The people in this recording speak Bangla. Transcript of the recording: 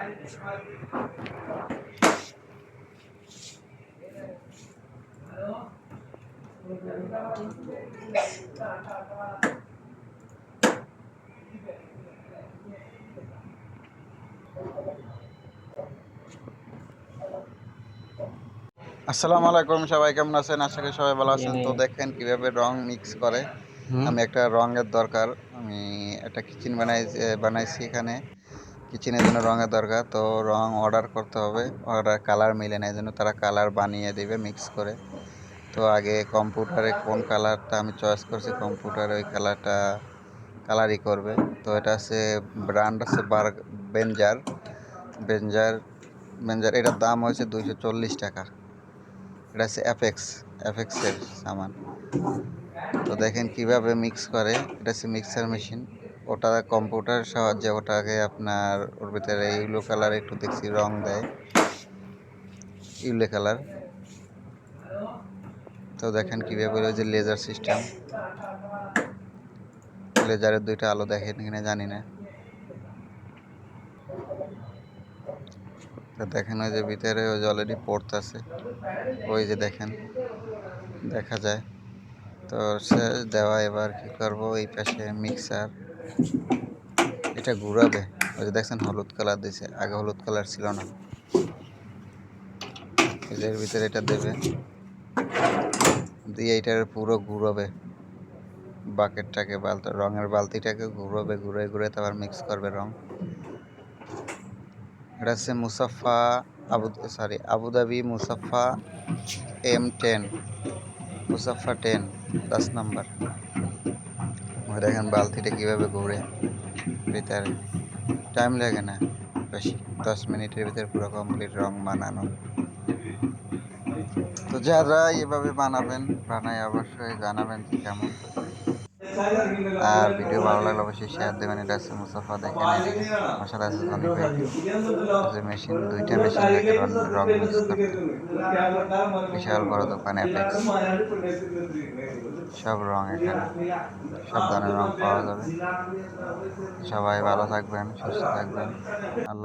আসসালামু আলাইকুম, সবাই কেমন আছেন? আশা করি সবাই ভালো আছেন। তো দেখেন কিভাবে রং মিক্স করে। আমি একটা রঙের দরকার, আমি একটা কিচেন বানাইছি। এখানে কিচেনের জন্য রঙের দরকার, তো রং অর্ডার করতে হবে। অর্ডার কালার মিলে না, এই জন্য তারা কালার বানিয়ে দেবে মিক্স করে। তো আগে কম্পিউটারে কোন কালারটা আমি চয়েস করছি, কম্পিউটারে ওই কালারই করবে। তো এটা আছে, ব্র্যান্ড আছে বেঞ্জার বেঞ্জার বেঞ্জার। এটার দাম হয়েছে 240 টাকা। এটা হচ্ছে এফএক্সের সামান। তো দেখেন কিভাবে মিক্স করে। এটা হচ্ছে মিক্সার মেশিন। ওটা কম্পিউটারের সাহায্যে ওটাকে আপনার ওর ভিতরে ইউলো কালার একটু দেখছি রং দেয়, ইউলো কালার। তো দেখেন কিভাবে ওই যে লেজার সিস্টেম, লেজারের দুইটা আলো দেখেন কিনা জানি না। তো দেখেন ওই যে ভিতরে ওই যে অলরেডি পড়তেছে, ওই যে দেখেন দেখা যায়। তো সে দেওয়া, এবার কি করব, এই পাশে মিক্সার এটা ঘুরাবে। ওই যে দেখছেন হলুদ কালার দিছে, আগে হলুদ কালার ছিল না। এর ভিতরে এটা দেবে, দিয়ে এটার পুরো ঘুরাবে বাকেটটাকে, রঙের বালতিটাকে ঘুরাবে, ঘুরে ঘুরে তারপর মিক্স করবে রং। এটা হচ্ছে আবুধাবি মুসাফা M10, মুসাফা 10, 10 নম্বর। দেখেন বালতিটা কিভাবে ঘুরে ভিতরে। টাইম লাগে না বেশি, 10 মিনিটের ভিতরে পুরো কমপ্লিট রং বানানো। তো যারা এভাবে বানায় অবশ্যই জানাবেন যে কেমন। আর ভিডিও ভালো লাগলে অবশ্যই শেয়ার দেবেন। এটা আছে মুসাফা, দেখেন এদিকে আমার সাথে আছে জনি ভাই। যে মেশিন, দুইটা মেশিন লাগে রং মিক্স করতে। বিশাল বড় দোকান অ্যাপেক্স, সব রং এখানে, সব ধরনের রং পাওয়া যাবে। সবাই ভালো থাকবেন, সুস্থ থাকবেন। আল্লাহ।